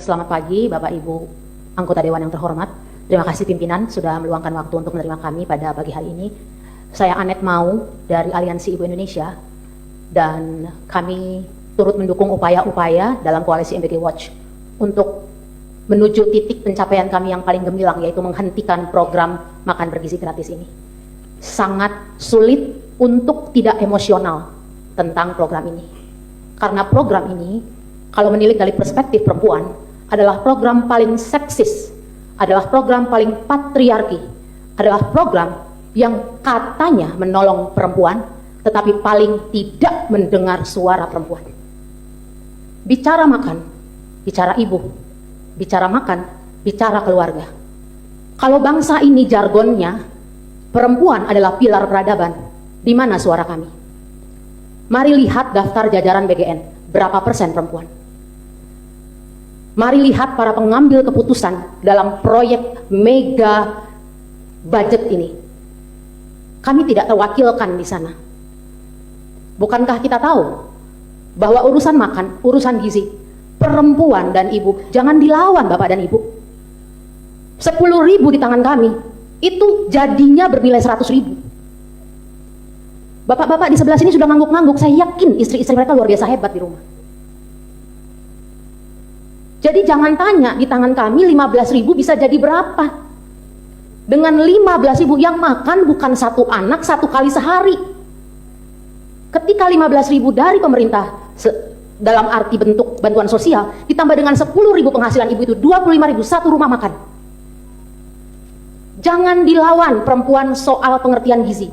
Selamat pagi Bapak Ibu anggota Dewan yang terhormat. Terima kasih pimpinan sudah meluangkan waktu untuk menerima kami pada pagi hari ini. Saya Anet Mau dari Aliansi Ibu Indonesia dan kami turut mendukung upaya-upaya dalam koalisi MBG Watch untuk menuju titik pencapaian kami yang paling gemilang, yaitu menghentikan program makan bergizi gratis ini. Sangat sulit untuk tidak emosional tentang program ini, karena program ini kalau menilik dari perspektif perempuan adalah program paling seksis, adalah program paling patriarki, adalah program yang katanya menolong perempuan tetapi paling tidak mendengar suara perempuan. Bicara makan, bicara ibu, bicara makan, bicara keluarga. Kalau bangsa ini jargonnya perempuan adalah pilar peradaban, di mana suara kami? Mari lihat daftar jajaran BGN, berapa persen perempuan? Mari lihat para pengambil keputusan dalam proyek mega budget ini. Kami tidak terwakilkan di sana. Bukankah kita tahu bahwa urusan makan, urusan gizi, perempuan dan ibu jangan dilawan Bapak dan Ibu. 10.000 di tangan kami, itu jadinya bernilai 100.000. Bapak-bapak di sebelah sini sudah ngangguk-ngangguk, saya yakin istri-istri mereka luar biasa hebat di rumah. Jadi jangan tanya di tangan kami 15.000 bisa jadi berapa. Dengan 15.000 yang makan bukan satu anak satu kali sehari. Ketika 15.000 dari pemerintah dalam arti bentuk bantuan sosial ditambah dengan 10.000 penghasilan ibu itu 25.000 satu rumah makan. Jangan dilawan perempuan soal pengertian gizi.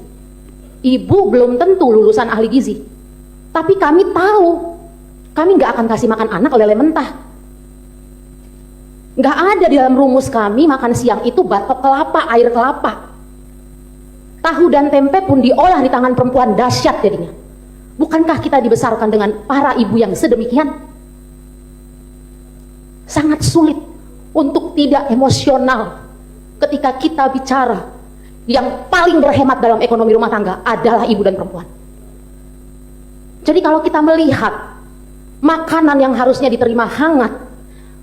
Ibu belum tentu lulusan ahli gizi, tapi kami tahu kami nggak akan kasih makan anak lele mentah. Nggak ada di dalam rumus kami makan siang itu batok kelapa, air kelapa. Tahu dan tempe pun diolah di tangan perempuan, dahsyat jadinya. Bukankah kita dibesarkan dengan para ibu yang sedemikian? Sangat sulit untuk tidak emosional ketika kita bicara yang paling berhemat dalam ekonomi rumah tangga adalah ibu dan perempuan. Jadi kalau kita melihat makanan yang harusnya diterima hangat,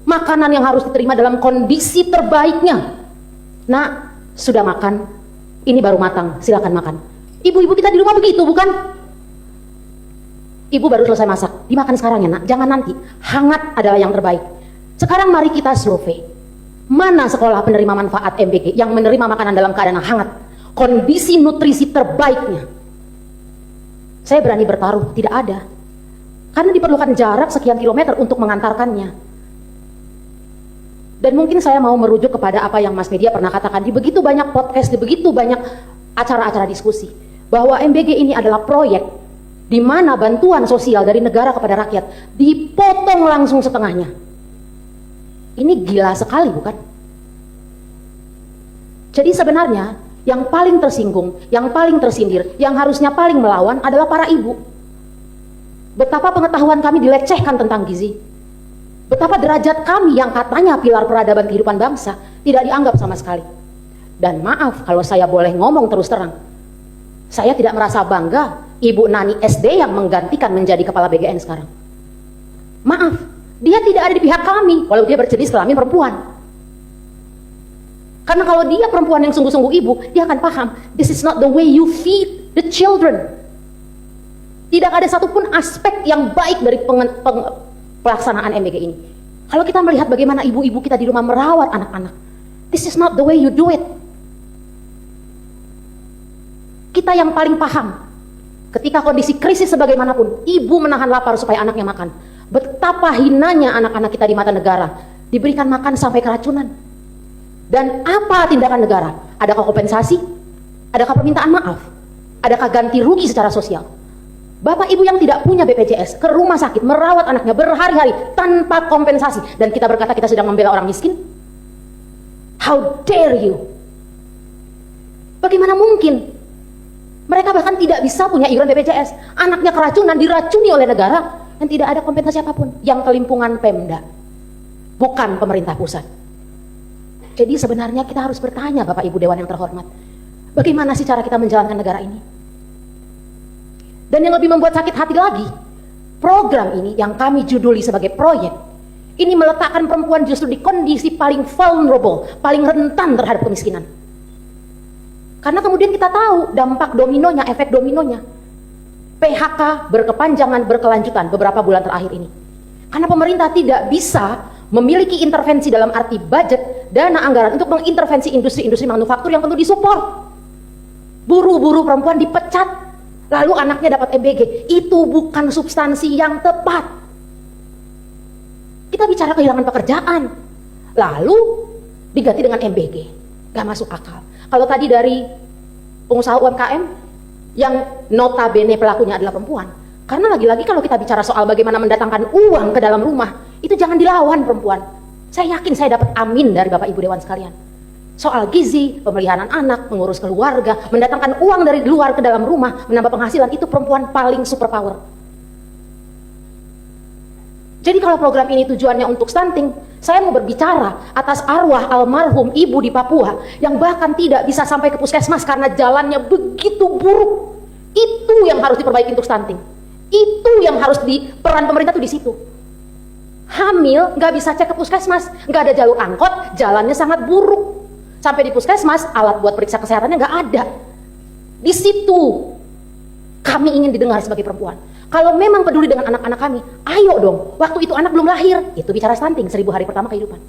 makanan yang harus diterima dalam kondisi terbaiknya, nah sudah makan, ini baru matang, silakan makan. Ibu-ibu kita di rumah begitu bukan? Ibu baru selesai masak, dimakan sekarang ya nak, jangan nanti, hangat adalah yang terbaik. Sekarang mari kita survei, mana sekolah penerima manfaat MBG yang menerima makanan dalam keadaan hangat, kondisi nutrisi terbaiknya? Saya berani bertaruh, tidak ada. Karena diperlukan jarak sekian kilometer untuk mengantarkannya. Dan mungkin saya mau merujuk kepada apa yang Mas Media pernah katakan di begitu banyak podcast, di begitu banyak acara-acara diskusi, bahwa MBG ini adalah proyek di mana bantuan sosial dari negara kepada rakyat dipotong langsung setengahnya. Ini gila sekali bukan? Jadi sebenarnya yang paling tersinggung, yang paling tersindir, yang harusnya paling melawan adalah para ibu. Betapa pengetahuan kami dilecehkan tentang gizi. Betapa derajat kami yang katanya pilar peradaban kehidupan bangsa tidak dianggap sama sekali. Dan maaf kalau saya boleh ngomong terus terang, saya tidak merasa bangga Ibu Nani SD yang menggantikan menjadi kepala BGN sekarang. Maaf, dia tidak ada di pihak kami walau dia berjenis kelamin perempuan. Karena kalau dia perempuan yang sungguh-sungguh ibu, dia akan paham, this is not the way you feed the children. Tidak ada satupun aspek yang baik dari pelaksanaan MBG ini. Kalau kita melihat bagaimana ibu-ibu kita di rumah merawat anak-anak, this is not the way you do it. Kita yang paling paham, ketika kondisi krisis sebagaimanapun, ibu menahan lapar supaya anaknya makan. Betapa hinanya anak-anak kita di mata negara, diberikan makan sampai keracunan. Dan apa tindakan negara? Adakah kompensasi? Adakah permintaan maaf? Adakah ganti rugi secara sosial? Bapak ibu yang tidak punya BPJS ke rumah sakit merawat anaknya berhari-hari tanpa kompensasi, dan kita berkata kita sedang membela orang miskin? How dare you? Bagaimana mungkin? Mereka bahkan tidak bisa punya iuran BPJS. Anaknya keracunan, diracuni oleh negara, dan tidak ada kompensasi apapun. Yang kelimpungan Pemda, bukan pemerintah pusat. Jadi sebenarnya kita harus bertanya Bapak Ibu Dewan yang terhormat, bagaimana sih cara kita menjalankan negara ini? Dan yang lebih membuat sakit hati lagi, program ini yang kami juduli sebagai proyek, Ini meletakkan perempuan justru di kondisi paling vulnerable, paling rentan terhadap kemiskinan. Karena kemudian kita tahu dampak dominonya, efek dominonya. PHK berkepanjangan, berkelanjutan beberapa bulan terakhir ini. Karena pemerintah tidak bisa memiliki intervensi dalam arti budget, dana anggaran untuk mengintervensi industri-industri manufaktur yang perlu disupport. Buruh-buruh perempuan dipecat, lalu anaknya dapat EBG. Itu bukan substansi yang tepat. Kita bicara kehilangan pekerjaan, lalu diganti dengan MBG, gak masuk akal. Kalau tadi dari pengusaha UMKM yang notabene pelakunya adalah perempuan, karena lagi-lagi kalau kita bicara soal bagaimana mendatangkan uang ke dalam rumah, itu jangan dilawan perempuan. Saya yakin saya dapat amin dari Bapak Ibu Dewan sekalian. Soal gizi, pemeliharaan anak, mengurus keluarga, mendatangkan uang dari luar ke dalam rumah, menambah penghasilan, itu perempuan paling superpower. Jadi kalau program ini tujuannya untuk stunting, saya mau berbicara atas arwah almarhum ibu di Papua yang bahkan tidak bisa sampai ke puskesmas karena jalannya begitu buruk. Itu yang harus diperbaiki untuk stunting. Itu yang harus peran pemerintah tuh di situ. Hamil nggak bisa cek ke puskesmas, nggak ada jalur angkot, jalannya sangat buruk. Sampai di puskesmas alat buat periksa kesehatannya nggak ada. Di situ kami ingin didengar sebagai perempuan. Kalau memang peduli dengan anak-anak kami, ayo dong, waktu itu anak belum lahir, itu bicara stunting, 1000 hari pertama kehidupan.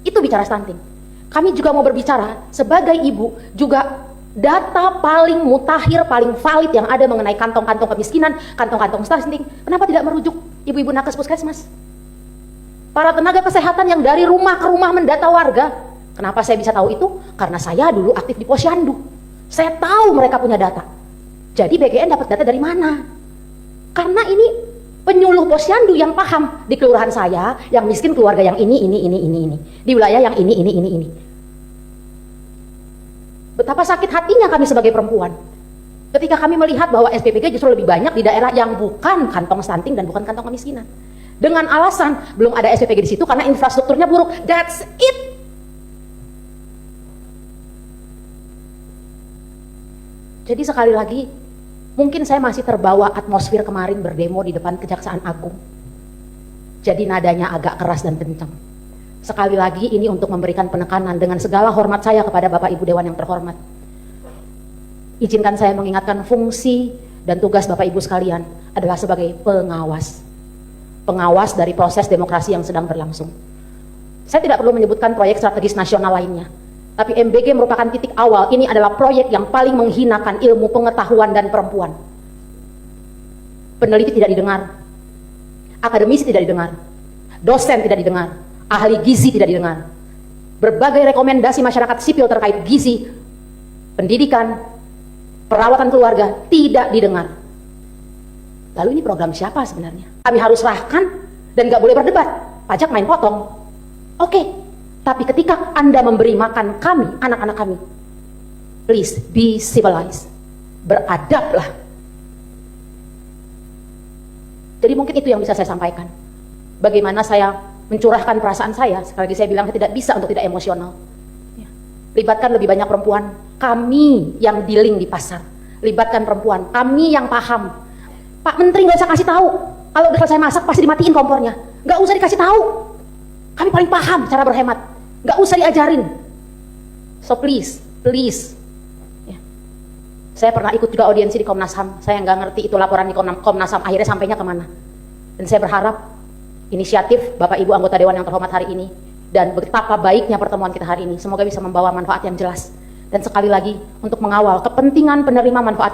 Itu bicara stunting. Kami juga mau berbicara, sebagai ibu, juga data paling mutakhir, paling valid yang ada mengenai kantong-kantong kemiskinan, kantong-kantong stunting, kenapa tidak merujuk ibu-ibu nakes puskesmas? Para tenaga kesehatan yang dari rumah ke rumah mendata warga, kenapa saya bisa tahu itu? Karena saya dulu aktif di Posyandu. Saya tahu mereka punya data. Jadi BGN dapat data dari mana? Karena ini penyuluh Posyandu yang paham di kelurahan saya, yang miskin keluarga yang ini. Di wilayah yang ini. Betapa sakit hatinya kami sebagai perempuan ketika kami melihat bahwa SPPG justru lebih banyak di daerah yang bukan kantong stunting dan bukan kantong kemiskinan. Dengan alasan belum ada SPPG di situ karena infrastrukturnya buruk. That's it. Jadi sekali lagi, mungkin saya masih terbawa atmosfer kemarin berdemo di depan Kejaksaan Agung. Jadi nadanya agak keras dan kencang. Sekali lagi ini untuk memberikan penekanan dengan segala hormat saya kepada Bapak Ibu Dewan yang terhormat. Izinkan saya mengingatkan fungsi dan tugas Bapak Ibu sekalian adalah sebagai pengawas. Pengawas dari proses demokrasi yang sedang berlangsung. Saya tidak perlu menyebutkan proyek strategis nasional lainnya. Tapi MBG merupakan titik awal. Ini adalah proyek yang paling menghinakan ilmu pengetahuan dan perempuan. Peneliti tidak didengar, akademisi tidak didengar, dosen tidak didengar, ahli gizi tidak didengar. Berbagai rekomendasi masyarakat sipil terkait gizi, pendidikan, perawatan keluarga tidak didengar. Lalu ini program siapa sebenarnya? Kami harus rahkan dan gak boleh berdebat. Pajak main potong. Oke. Tapi ketika Anda memberi makan kami, anak-anak kami, please be civilized. Beradablah. Jadi mungkin itu yang bisa saya sampaikan. Bagaimana saya mencurahkan perasaan saya, sekali lagi saya bilang saya tidak bisa untuk tidak emosional. Libatkan lebih banyak perempuan. Kami yang dealing di pasar. Libatkan perempuan. Kami yang paham. Pak Menteri nggak usah kasih tahu. Kalau udah selesai masak pasti dimatiin kompornya. Nggak usah dikasih tahu. Kami paling paham cara berhemat. Nggak usah diajarin. So please. Ya. Saya pernah ikut juga audiensi di Komnas HAM. Saya nggak ngerti itu laporan di Komnas HAM akhirnya sampainya kemana. Dan saya berharap inisiatif Bapak Ibu anggota Dewan yang terhormat hari ini dan betapa baiknya pertemuan kita hari ini semoga bisa membawa manfaat yang jelas. Dan sekali lagi untuk mengawal kepentingan penerima manfaat